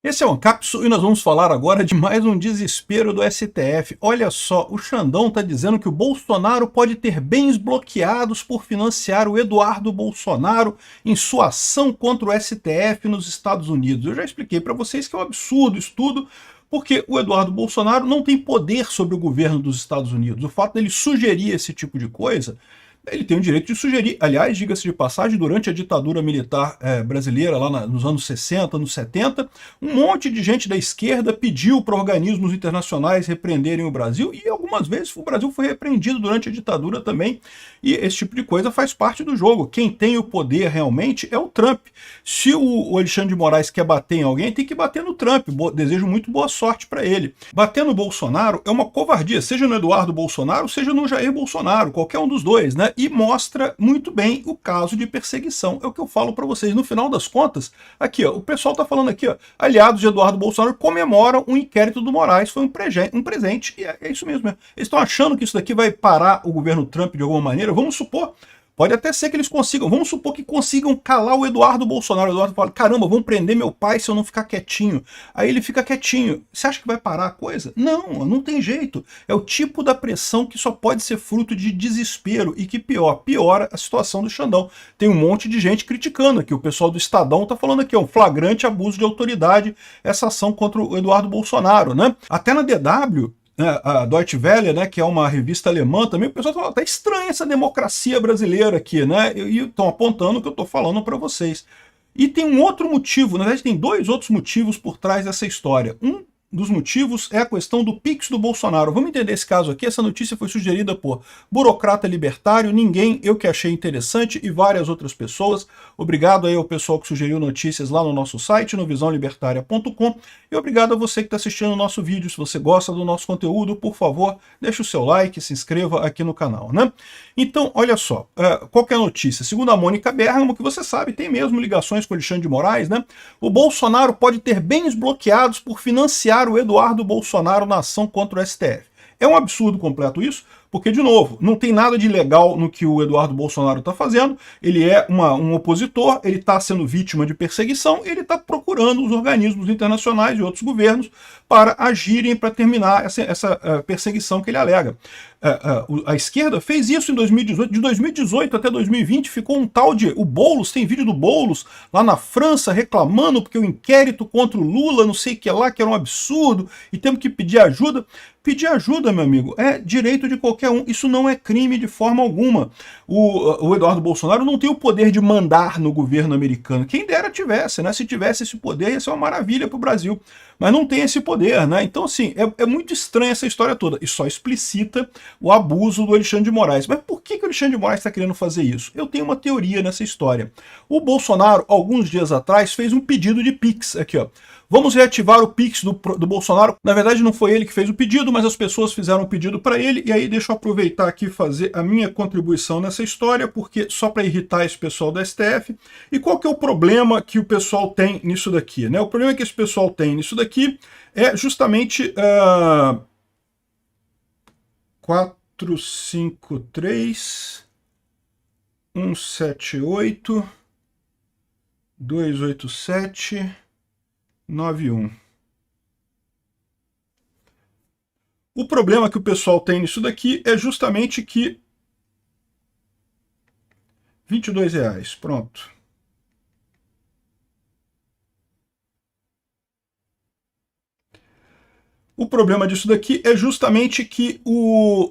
Esse é o Ancapsu e nós vamos falar agora de mais um desespero do STF. Olha só, o Xandão está dizendo que o Bolsonaro pode ter bens bloqueados por financiar o Eduardo Bolsonaro em sua ação contra o STF nos Estados Unidos. Eu já expliquei para vocês que é um absurdo isso tudo, porque o Eduardo Bolsonaro não tem poder sobre o governo dos Estados Unidos. O fato dele sugerir esse tipo de coisa, ele tem o direito de sugerir. Aliás, diga-se de passagem, durante a ditadura militar brasileira, lá nos anos 60, anos 70, um monte de gente da esquerda pediu para organismos internacionais repreenderem o Brasil, e algumas vezes o Brasil foi repreendido durante a ditadura também, e esse tipo de coisa faz parte do jogo. Quem tem o poder realmente é o Trump. Se o Alexandre de Moraes quer bater em alguém, tem que bater no Trump. Desejo muito boa sorte para ele. Bater no Bolsonaro é uma covardia, seja no Eduardo Bolsonaro, seja no Jair Bolsonaro, qualquer um dos dois, né? E mostra muito bem o caso de perseguição. É o que eu falo para vocês. No final das contas, aqui, ó, o pessoal tá falando aqui, ó, aliados de Eduardo Bolsonaro comemoram um inquérito do Moraes, foi um presente, e é isso mesmo. Eles estão achando que isso daqui vai parar o governo Trump de alguma maneira. Vamos supor, pode até ser que eles consigam, vamos supor que consigam calar o Eduardo Bolsonaro. O Eduardo fala, caramba, vão prender meu pai se eu não ficar quietinho. Aí ele fica quietinho. Você acha que vai parar a coisa? Não, não tem jeito. É o tipo da pressão que só pode ser fruto de desespero e que piora a situação do Xandão. Tem um monte de gente criticando aqui. O pessoal do Estadão tá falando aqui, é um flagrante abuso de autoridade essa ação contra o Eduardo Bolsonaro, né? Até na DW, a Deutsche Welle, né, que é uma revista alemã também, o pessoal fala, tá estranha essa democracia brasileira aqui, né? E estão apontando o que eu estou falando para vocês. E tem um outro motivo, na verdade tem dois outros motivos por trás dessa história. Um dos motivos é a questão do Pix do Bolsonaro. Vamos entender esse caso aqui. Essa notícia foi sugerida por Burocrata Libertário, Ninguém, eu que achei interessante, e várias outras pessoas. Obrigado aí ao pessoal que sugeriu notícias lá no nosso site, no visãolibertaria.com, e obrigado a você que está assistindo o nosso vídeo. Se você gosta do nosso conteúdo, por favor, deixe o seu like, se inscreva aqui no canal, né? Então, olha só, qual que é a notícia? Segundo a Mônica Bergamo, que você sabe, tem mesmo ligações com o Alexandre de Moraes, né? O Bolsonaro pode ter bens bloqueados por financiar o Eduardo Bolsonaro na ação contra o STF. É um absurdo completo isso, porque, de novo, não tem nada de legal no que o Eduardo Bolsonaro está fazendo. Ele é um opositor, ele está sendo vítima de perseguição, ele está procurando os organismos internacionais e outros governos para agirem para terminar essa perseguição que ele alega. A esquerda fez isso em 2018, de 2018 até 2020 ficou um tal de... O Boulos, tem vídeo do Boulos lá na França reclamando porque o inquérito contra o Lula, não sei o que lá, que era um absurdo, e temos que pedir ajuda. Pedir ajuda, meu amigo, é direito de qualquer um. Isso não é crime de forma alguma. O Eduardo Bolsonaro não tem o poder de mandar no governo americano. Quem dera tivesse, né? Se tivesse esse poder, ia ser uma maravilha para o Brasil. Mas não tem esse poder, né? Então, assim, é muito estranha essa história toda. E só explicita o abuso do Alexandre de Moraes. Mas por que o Alexandre de Moraes está querendo fazer isso? Eu tenho uma teoria nessa história. O Bolsonaro, alguns dias atrás, fez um pedido de Pix. Aqui, ó. Vamos reativar o Pix do Bolsonaro. Na verdade, não foi ele que fez o pedido, mas as pessoas fizeram o pedido para ele. E aí, deixa eu aproveitar aqui e fazer a minha contribuição nessa história, porque só para irritar esse pessoal da STF. E qual que é o problema que o pessoal tem nisso daqui, né? O problema que esse pessoal tem nisso daqui é justamente 453 178 287 91. O problema que o pessoal tem nisso daqui é justamente que R$ 22, pronto. O problema disso daqui é justamente que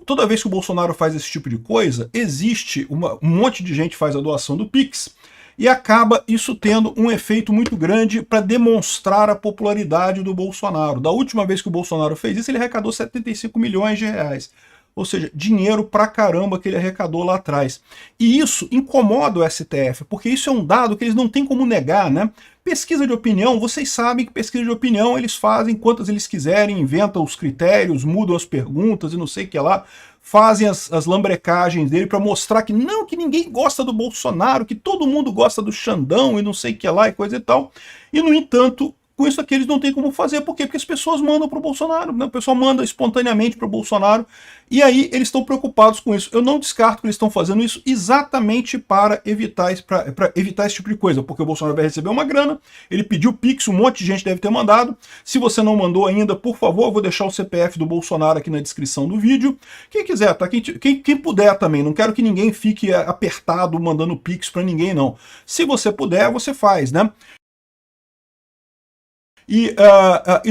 toda vez que o Bolsonaro faz esse tipo de coisa, existe um monte de gente que faz a doação do Pix, e acaba isso tendo um efeito muito grande para demonstrar a popularidade do Bolsonaro. Da última vez que o Bolsonaro fez isso, ele arrecadou 75 milhões de reais. Ou seja, dinheiro pra caramba que ele arrecadou lá atrás. E isso incomoda o STF, porque isso é um dado que eles não têm como negar, né? Pesquisa de opinião, vocês sabem que pesquisa de opinião eles fazem quantas eles quiserem, inventam os critérios, mudam as perguntas e não sei o que lá, fazem as lambrecagens dele para mostrar que não, que ninguém gosta do Bolsonaro, que todo mundo gosta do Xandão e não sei o que lá e coisa e tal. E, no entanto, com isso aqui eles não têm como fazer. Por quê? Porque as pessoas mandam para o Bolsonaro, né? O pessoal manda espontaneamente para o Bolsonaro, e aí eles estão preocupados com isso. Eu não descarto que eles estão fazendo isso exatamente para evitar esse tipo de coisa, porque o Bolsonaro vai receber uma grana, ele pediu Pix, um monte de gente deve ter mandado. Se você não mandou ainda, por favor, eu vou deixar o CPF do Bolsonaro aqui na descrição do vídeo. Quem quiser, tá? Quem puder também, não quero que ninguém fique apertado mandando Pix para ninguém, não. Se você puder, você faz, né? E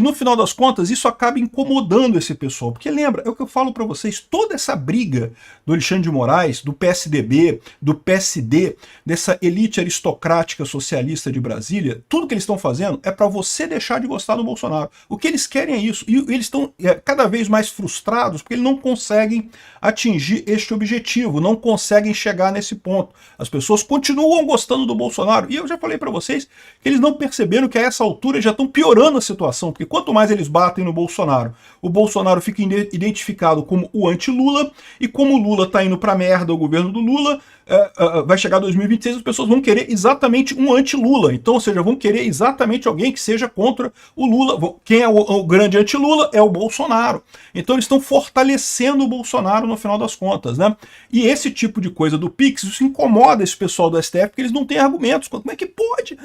no final das contas, isso acaba incomodando esse pessoal. Porque lembra, é o que eu falo para vocês, toda essa briga do Alexandre de Moraes, do PSDB, do PSD, dessa elite aristocrática socialista de Brasília, tudo que eles estão fazendo é para você deixar de gostar do Bolsonaro. O que eles querem é isso. E eles estão cada vez mais frustrados porque eles não conseguem atingir este objetivo, não conseguem chegar nesse ponto. As pessoas continuam gostando do Bolsonaro. E eu já falei para vocês que eles não perceberam que a essa altura já estão piorando a situação, porque quanto mais eles batem no Bolsonaro, o Bolsonaro fica identificado como o anti-Lula, e como o Lula tá indo pra merda, o governo do Lula, vai chegar 2026, as pessoas vão querer exatamente um anti-Lula. Então, ou seja, vão querer exatamente alguém que seja contra o Lula. Quem é o grande anti-Lula é o Bolsonaro. Então eles estão fortalecendo o Bolsonaro no final das contas, né? E esse tipo de coisa do Pix, isso incomoda esse pessoal do STF, porque eles não têm argumentos. Como é que pode?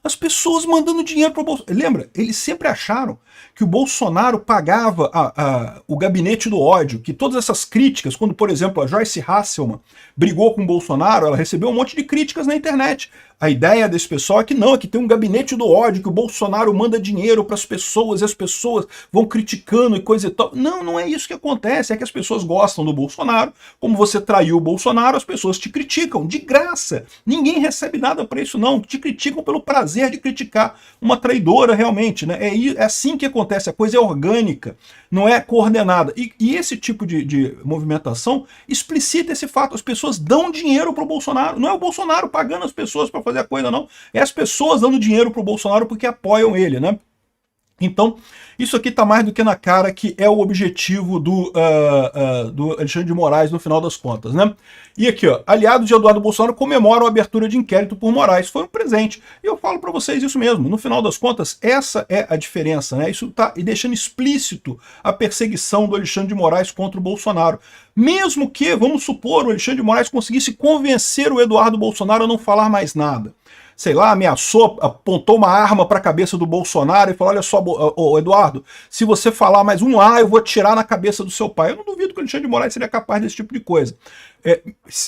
As pessoas mandando dinheiro para o Bolsonaro. Lembra? Eles sempre acharam que o Bolsonaro pagava o gabinete do ódio, que todas essas críticas, quando, por exemplo, a Joyce Hasselman brigou com o Bolsonaro, ela recebeu um monte de críticas na internet. A ideia desse pessoal é que não, é que tem um gabinete do ódio, que o Bolsonaro manda dinheiro para as pessoas e as pessoas vão criticando e coisa e tal. Não, não é isso que acontece, é que as pessoas gostam do Bolsonaro, como você traiu o Bolsonaro, as pessoas te criticam, de graça. Ninguém recebe nada para isso não, te criticam pelo prazer de criticar uma traidora realmente, né? É assim que acontece, a coisa é orgânica, não é coordenada. E esse tipo de movimentação explicita esse fato, as pessoas dão dinheiro para o Bolsonaro, não é o Bolsonaro pagando as pessoas para fazer a coisa não, é as pessoas dando dinheiro para o Bolsonaro porque apoiam ele, né? Então, isso aqui está mais do que na cara que é o objetivo do Alexandre de Moraes no final das contas, né? E aqui, ó, aliados de Eduardo Bolsonaro comemoram a abertura de inquérito por Moraes. Foi um presente. E eu falo para vocês isso mesmo. No final das contas, essa é a diferença, né? Isso está deixando explícito a perseguição do Alexandre de Moraes contra o Bolsonaro. Mesmo que, vamos supor, o Alexandre de Moraes conseguisse convencer o Eduardo Bolsonaro a não falar mais nada. Sei lá, ameaçou, apontou uma arma para a cabeça do Bolsonaro e falou, olha só, Eduardo, se você falar mais um A, eu vou atirar na cabeça do seu pai. Eu não duvido que o Alexandre de Moraes seria capaz desse tipo de coisa.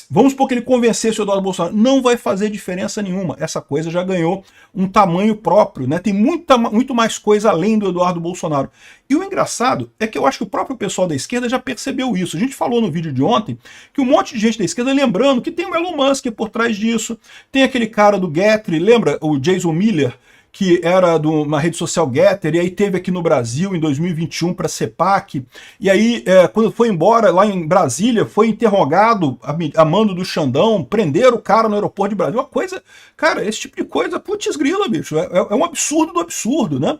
Vamos supor que ele convencesse o Eduardo Bolsonaro, não vai fazer diferença nenhuma. Essa coisa já ganhou um tamanho próprio, né? Tem muito mais coisa além do Eduardo Bolsonaro. E o engraçado é que eu acho que o próprio pessoal da esquerda já percebeu isso. A gente falou no vídeo de ontem que um monte de gente da esquerda, lembrando que tem o Elon Musk por trás disso, tem aquele cara do Gettr, lembra o Jason Miller, que era de uma rede social Gettr, e aí teve aqui no Brasil em 2021 para a CEPAC, e aí quando foi embora lá em Brasília, foi interrogado a mando do Xandão, prenderam o cara no aeroporto de Brasília, uma coisa, cara, esse tipo de coisa, putz grila, bicho, é um absurdo do absurdo, né?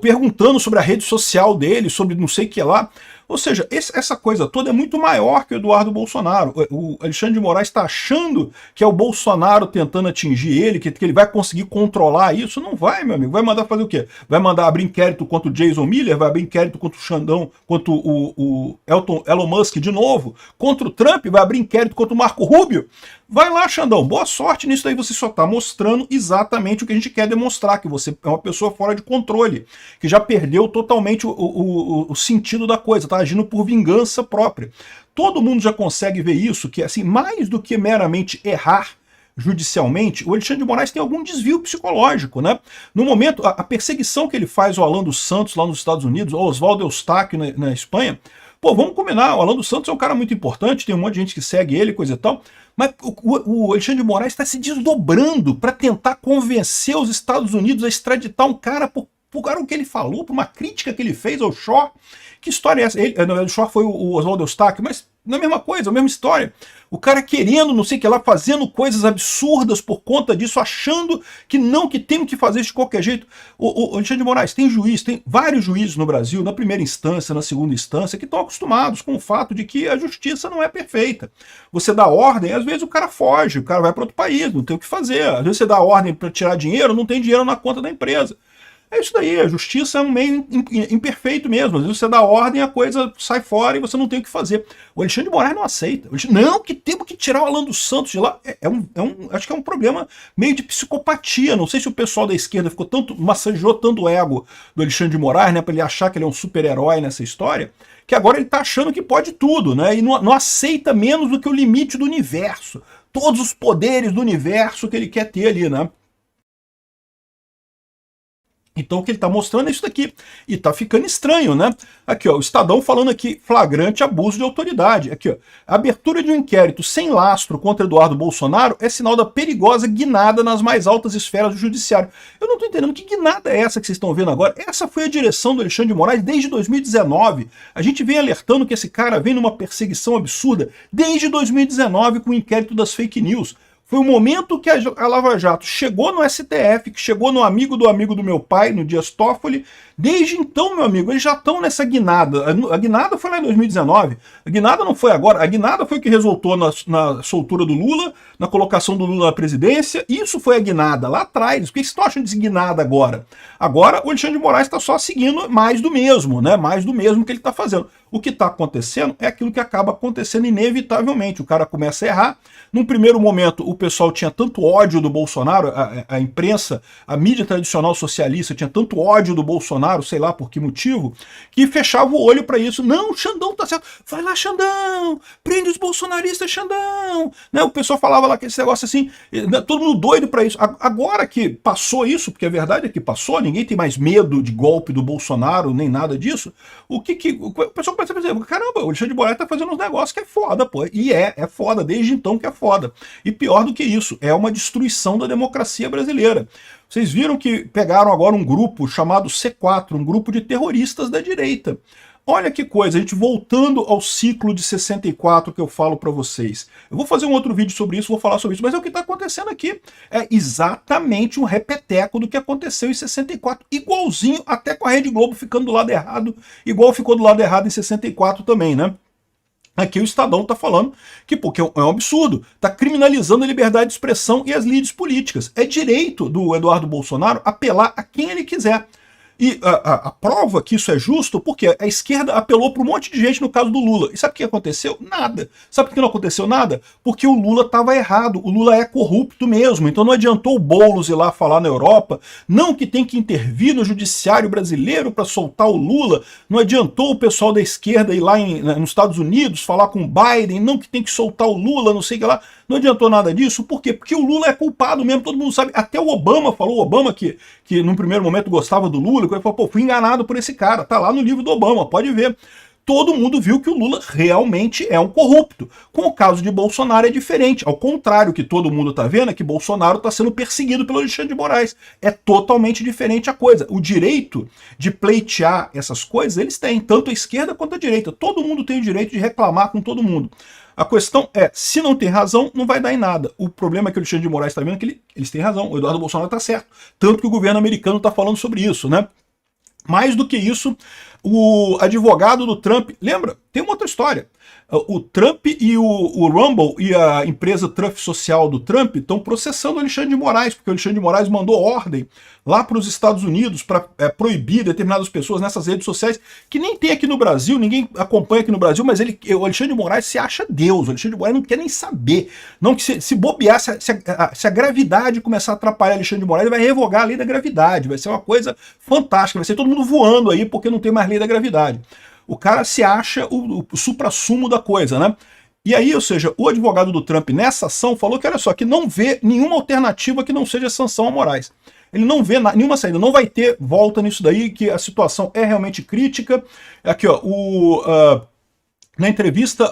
Perguntando sobre a rede social dele, sobre não sei o que lá. Ou seja, essa coisa toda é muito maior que o Eduardo Bolsonaro. O Alexandre de Moraes está achando que é o Bolsonaro tentando atingir ele, que ele vai conseguir controlar isso. Não vai, meu amigo. Vai mandar fazer o quê? Vai mandar abrir inquérito contra o Jason Miller, vai abrir inquérito contra o Xandão, contra o Elon Musk de novo, contra o Trump, vai abrir inquérito contra o Marco Rubio. Vai lá, Xandão, boa sorte nisso aí, você só está mostrando exatamente o que a gente quer demonstrar, que você é uma pessoa fora de controle, que já perdeu totalmente o sentido da coisa, está agindo por vingança própria. Todo mundo já consegue ver isso, que assim, mais do que meramente errar judicialmente, o Alexandre de Moraes tem algum desvio psicológico, né? No momento, a perseguição que ele faz ao Alan dos Santos lá nos Estados Unidos, ao Oswaldo Eustáquio na Espanha, pô, vamos combinar, o Alan dos Santos é um cara muito importante, tem um monte de gente que segue ele, coisa e tal, mas o Alexandre de Moraes está se desdobrando para tentar convencer os Estados Unidos a extraditar um cara por o que ele falou, por uma crítica que ele fez ao Shor. Que história é essa? O Shor foi o Oswaldo Eustáquio, mas não é a mesma coisa, é a mesma história. O cara querendo, não sei o que lá, fazendo coisas absurdas por conta disso, achando que não, que tem que fazer isso de qualquer jeito. O Alexandre de Moraes, tem vários juízes no Brasil, na primeira instância, na segunda instância, que estão acostumados com o fato de que a justiça não é perfeita. Você dá ordem, às vezes o cara foge, o cara vai para outro país, não tem o que fazer. Às vezes você dá ordem para tirar dinheiro, não tem dinheiro na conta da empresa. É isso daí, a justiça é um meio imperfeito mesmo. Às vezes você dá ordem, a coisa sai fora e você não tem o que fazer. O Alexandre de Moraes não aceita. Não, que temos que tirar o Alan dos Santos de lá. Acho que é um problema meio de psicopatia. Não sei se o pessoal da esquerda ficou tanto, massageou tanto o ego do Alexandre de Moraes, né, para ele achar que ele é um super-herói nessa história, que agora ele está achando que pode tudo, né, e não aceita menos do que o limite do universo. Todos os poderes do universo que ele quer ter ali, né? Então o que ele está mostrando é isso daqui. E está ficando estranho, né? Aqui, ó, o Estadão falando aqui, flagrante abuso de autoridade. Aqui, ó, a abertura de um inquérito sem lastro contra Eduardo Bolsonaro é sinal da perigosa guinada nas mais altas esferas do judiciário. Eu não estou entendendo que guinada é essa que vocês estão vendo agora. Essa foi a direção do Alexandre de Moraes desde 2019. A gente vem alertando que esse cara vem numa perseguição absurda desde 2019 com o inquérito das fake news. Foi o momento que a Lava Jato chegou no STF, que chegou no amigo do meu pai, no Dias Toffoli. Desde então, meu amigo, eles já estão nessa guinada. A guinada foi lá em 2019. A guinada não foi agora. A guinada foi o que resultou na soltura do Lula, na colocação do Lula na presidência. Isso foi a guinada lá atrás. O que vocês estão achando de guinada agora? Agora o Alexandre de Moraes está só seguindo mais do mesmo, né? Mais do mesmo que ele está fazendo. O que está acontecendo é aquilo que acaba acontecendo inevitavelmente. O cara começa a errar. Num primeiro momento, o pessoal tinha tanto ódio do Bolsonaro, a imprensa, a mídia tradicional socialista tinha tanto ódio do Bolsonaro, sei lá por que motivo, que fechava o olho para isso. Não, o Xandão tá certo. Vai lá, Xandão! Prende os bolsonaristas, Xandão! Né? O pessoal falava lá que esse negócio assim, todo mundo doido para isso. Agora que passou isso, porque a verdade é que passou, ninguém tem mais medo de golpe do Bolsonaro, nem nada disso, o pessoal começa a dizer, caramba, o Alexandre de Moraes tá fazendo uns negócios que é foda, pô. E é foda, desde então que é foda. E pior do que isso, é uma destruição da democracia brasileira. Vocês viram que pegaram agora um grupo chamado C4, um grupo de terroristas da direita. Olha que coisa, a gente voltando ao ciclo de 64 que eu falo para vocês. Eu vou fazer um outro vídeo sobre isso, vou falar sobre isso, mas é o que está acontecendo aqui. É exatamente um repeteco do que aconteceu em 64, igualzinho, até com a Rede Globo ficando do lado errado, igual ficou do lado errado em 64 também, né? Aqui o Estadão está falando que porque é um absurdo, está criminalizando a liberdade de expressão e as lides políticas. É direito do Eduardo Bolsonaro apelar a quem ele quiser. E a prova que isso é justo, porque a esquerda apelou para um monte de gente no caso do Lula. E sabe o que aconteceu? Nada. Sabe por que não aconteceu nada? Porque o Lula estava errado. O Lula é corrupto mesmo. Então não adiantou o Boulos ir lá falar na Europa, não que tem que intervir no judiciário brasileiro para soltar o Lula. Não adiantou o pessoal da esquerda ir lá nos Estados Unidos falar com o Biden, não que tem que soltar o Lula, não sei o que lá. Não adiantou nada disso. Por quê? Porque o Lula é culpado mesmo, todo mundo sabe. Até o Obama falou, o Obama que num primeiro momento gostava do Lula, ele falou, pô, fui enganado por esse cara, tá lá no livro do Obama, pode ver. Todo mundo viu que o Lula realmente é um corrupto. Com o caso de Bolsonaro é diferente. Ao contrário que todo mundo está vendo, é que Bolsonaro está sendo perseguido pelo Alexandre de Moraes. É totalmente diferente a coisa. O direito de pleitear essas coisas, eles têm, tanto a esquerda quanto a direita. Todo mundo tem o direito de reclamar com todo mundo. A questão é, se não tem razão, não vai dar em nada. O problema é que o Alexandre de Moraes está vendo que eles têm razão. O Eduardo Bolsonaro está certo. Tanto que o governo americano está falando sobre isso, né? Mais do que isso, o advogado do Trump... Lembra? Tem uma outra história. O Trump e o Rumble e a empresa Trump Social do Trump estão processando o Alexandre de Moraes, porque o Alexandre de Moraes mandou ordem lá para os Estados Unidos para proibir determinadas pessoas nessas redes sociais, que nem tem aqui no Brasil, ninguém acompanha aqui no Brasil, mas o Alexandre de Moraes se acha Deus. O Alexandre de Moraes não quer nem saber. Não, que se bobear, se a gravidade começar a atrapalhar Alexandre de Moraes, ele vai revogar a lei da gravidade. Vai ser uma coisa fantástica, vai ser todo mundo voando aí porque não tem mais lei da gravidade. O cara se acha o suprassumo da coisa, né? E aí, ou seja, o advogado do Trump nessa ação falou que, olha só, que não vê nenhuma alternativa que não seja sanção a Moraes. Ele não vê nenhuma saída, não vai ter volta nisso daí, que a situação é realmente crítica. Aqui, ó, na entrevista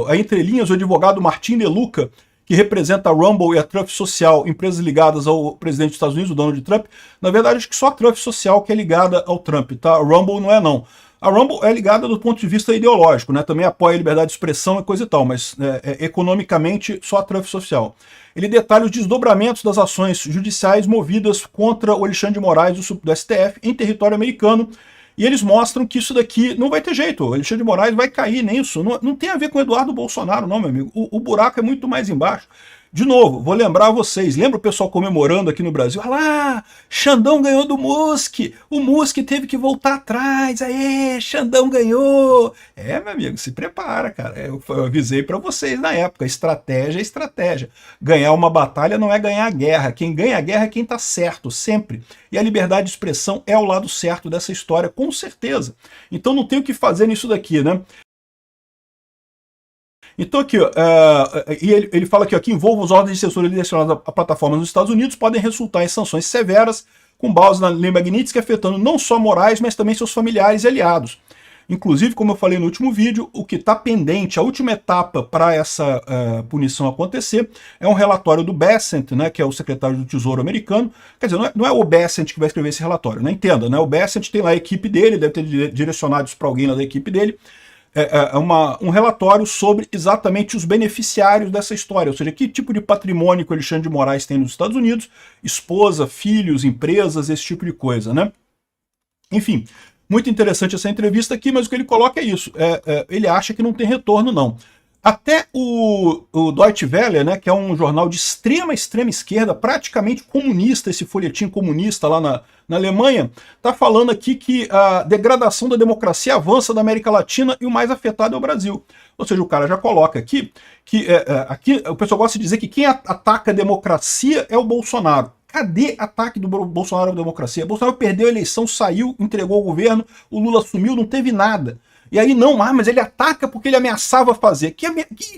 a Entre Linhas, o advogado Martin De Luca, que representa a Rumble e a Trump Social, empresas ligadas ao presidente dos Estados Unidos, o Donald Trump, na verdade acho que só a Trump Social que é ligada ao Trump, tá? A Rumble não é não. A Rumble é ligada do ponto de vista ideológico, né? Também apoia a liberdade de expressão e coisa e tal, mas economicamente só a Trump Social. Ele detalha os desdobramentos das ações judiciais movidas contra o Alexandre de Moraes do STF em território americano, e eles mostram que isso daqui não vai ter jeito, o Alexandre de Moraes vai cair nisso, não tem a ver com o Eduardo Bolsonaro não, meu amigo, o buraco é muito mais embaixo. De novo, vou lembrar vocês, lembra o pessoal comemorando aqui no Brasil? Ah lá, Xandão ganhou do Musk, o Musk teve que voltar atrás, aê, Xandão ganhou. Meu amigo, se prepara, cara. Eu avisei para vocês na época, estratégia é estratégia. Ganhar uma batalha não é ganhar a guerra, quem ganha a guerra é quem tá certo, sempre. E a liberdade de expressão é o lado certo dessa história, com certeza. Então não tem o que fazer nisso daqui, né? Então aqui, ó, e ele fala aqui, ó, que envolvam os ordens de censura direcionados a plataformas nos Estados Unidos podem resultar em sanções severas com base na lei Magnitsky, afetando não só Moraes, mas também seus familiares e aliados. Inclusive, como eu falei no último vídeo, o que está pendente, a última etapa para essa punição acontecer, é um relatório do Bessent, né, que é o secretário do Tesouro americano. Quer dizer, não é o Bessent que vai escrever esse relatório, né? Entenda, né? O Bessent tem lá a equipe dele, deve ter direcionado isso para alguém lá da equipe dele, um relatório sobre exatamente os beneficiários dessa história, ou seja, que tipo de patrimônio que o Alexandre de Moraes tem nos Estados Unidos, esposa, filhos, empresas, esse tipo de coisa, né? Enfim, muito interessante essa entrevista aqui, mas o que ele coloca é isso, ele acha que não tem retorno não. Até o Deutsche Welle, né, que é um jornal de extrema esquerda, praticamente comunista, esse folhetim comunista lá na Alemanha, está falando aqui que a degradação da democracia avança da América Latina e o mais afetado é o Brasil. Ou seja, o cara já coloca aqui que aqui o pessoal gosta de dizer que quem ataca a democracia é o Bolsonaro. Cadê ataque do Bolsonaro à democracia? Bolsonaro perdeu a eleição, saiu, entregou o governo, o Lula assumiu, não teve nada. E aí não, mas ele ataca porque ele ameaçava fazer.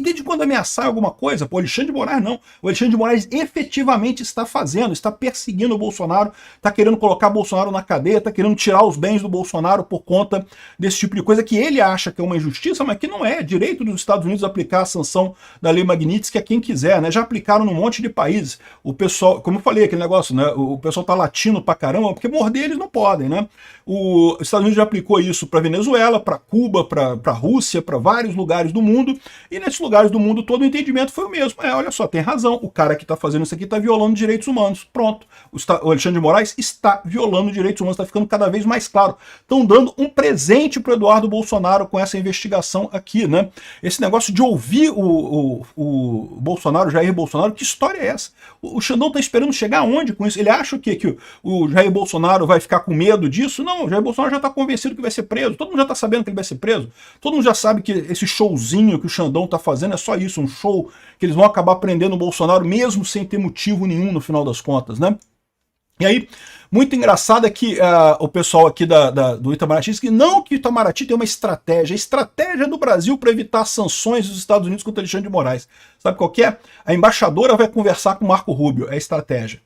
Desde quando ameaçar alguma coisa? Pô, Alexandre de Moraes não. O Alexandre de Moraes efetivamente está fazendo, está perseguindo o Bolsonaro, está querendo colocar o Bolsonaro na cadeia, está querendo tirar os bens do Bolsonaro por conta desse tipo de coisa que ele acha que é uma injustiça, mas que não é. Direito dos Estados Unidos aplicar a sanção da lei Magnitsky a quem quiser, né? Já aplicaram num monte de países. O pessoal, como eu falei, aquele negócio, né? O pessoal tá latindo pra caramba, porque morder eles não podem, né? Os Estados Unidos já aplicou isso para Venezuela, para Cuba, para Rússia, para vários lugares do mundo, e nesses lugares do mundo todo o entendimento foi o mesmo. Olha só, tem razão, o cara que está fazendo isso aqui está violando direitos humanos. Pronto. O Alexandre de Moraes está violando direitos humanos, está ficando cada vez mais claro. Estão dando um presente para o Eduardo Bolsonaro com essa investigação aqui, né? Esse negócio de ouvir o Bolsonaro, Jair Bolsonaro, que história é essa? O Xandão está esperando chegar aonde com isso? Ele acha o quê? Que o Jair Bolsonaro vai ficar com medo disso? Não, o Jair Bolsonaro já está convencido que vai ser preso. Todo mundo já está sabendo que ele vai ser preso. Todo mundo já sabe que esse showzinho que o Xandão está fazendo é só isso, um show que eles vão acabar prendendo o Bolsonaro mesmo sem ter motivo nenhum no final das contas, né? E aí, muito engraçado é que o pessoal aqui do Itamaraty diz que não, que o Itamaraty tem uma estratégia, a estratégia do Brasil para evitar sanções dos Estados Unidos contra Alexandre de Moraes. Sabe qual que é? A embaixadora vai conversar com o Marco Rubio, é a estratégia.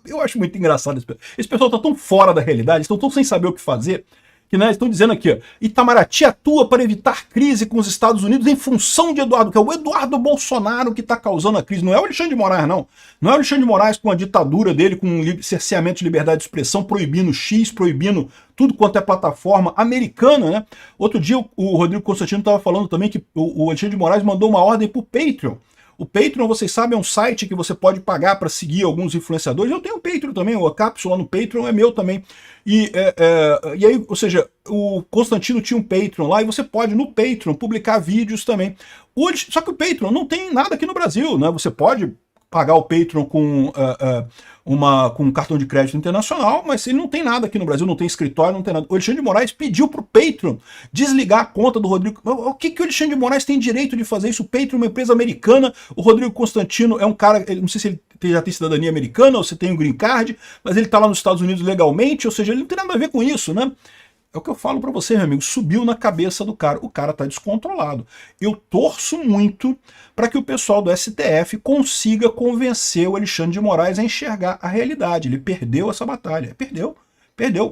Eu acho muito engraçado esse pessoal. Esse pessoal está tão fora da realidade, estão tão sem saber o que fazer, que né, estão dizendo aqui, ó, Itamaraty atua para evitar crise com os Estados Unidos em função de Eduardo, que é o Eduardo Bolsonaro que está causando a crise. Não é o Alexandre de Moraes, não. Não é o Alexandre de Moraes com a ditadura dele, com cerceamento de liberdade de expressão, proibindo X, proibindo tudo quanto é plataforma americana, né? Outro dia o Rodrigo Constantino estava falando também que o Alexandre de Moraes mandou uma ordem para o Patreon. O Patreon, vocês sabem, é um site que você pode pagar para seguir alguns influenciadores. Eu tenho o Patreon também, a cápsula no Patreon é meu também. E aí, ou seja, o Constantino tinha um Patreon lá e você pode no Patreon publicar vídeos também. Só que o Patreon não tem nada aqui no Brasil, né? Você pode pagar o Patreon com um cartão de crédito internacional, mas ele não tem nada aqui no Brasil, não tem escritório, não tem nada. O Alexandre de Moraes pediu para o Patreon desligar a conta do Rodrigo. O que o Alexandre de Moraes tem direito de fazer isso? O Patreon é uma empresa americana, o Rodrigo Constantino é um cara, não sei se ele já tem cidadania americana ou se tem um green card, mas ele está lá nos Estados Unidos legalmente, ou seja, ele não tem nada a ver com isso, né? É o que eu falo para você, meu amigo, subiu na cabeça do cara, o cara tá descontrolado. Eu torço muito para que o pessoal do STF consiga convencer o Alexandre de Moraes a enxergar a realidade. Ele perdeu essa batalha, perdeu.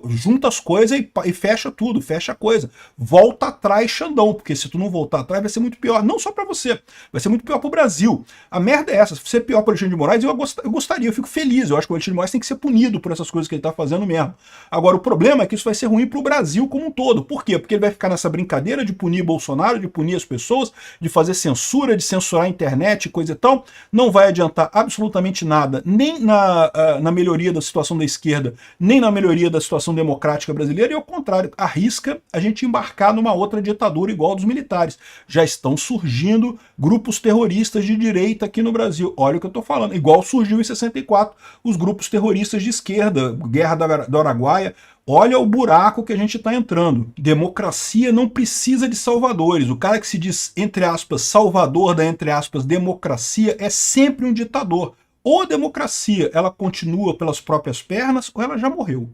Junta as coisas e fecha tudo, fecha a coisa. Volta atrás, Xandão, porque se tu não voltar atrás vai ser muito pior, não só para você, vai ser muito pior para o Brasil. A merda é essa, se ser pior para o Alexandre de Moraes, eu gostaria, eu fico feliz, eu acho que o Alexandre de Moraes tem que ser punido por essas coisas que ele está fazendo mesmo. Agora, o problema é que isso vai ser ruim para o Brasil como um todo. Por quê? Porque ele vai ficar nessa brincadeira de punir Bolsonaro, de punir as pessoas, de fazer censura, de censurar a internet, coisa e tal. Não vai adiantar absolutamente nada, nem na melhoria da situação da esquerda, nem na melhoria da situação democrática brasileira e, ao contrário, arrisca a gente embarcar numa outra ditadura igual a dos militares. Já estão surgindo grupos terroristas de direita aqui no Brasil. Olha o que eu estou falando. Igual surgiu em 64 os grupos terroristas de esquerda, Guerra do Araguaia. Olha o buraco que a gente está entrando. Democracia não precisa de salvadores. O cara que se diz, entre aspas, salvador da, entre aspas, democracia é sempre um ditador. Ou a democracia ela continua pelas próprias pernas ou ela já morreu.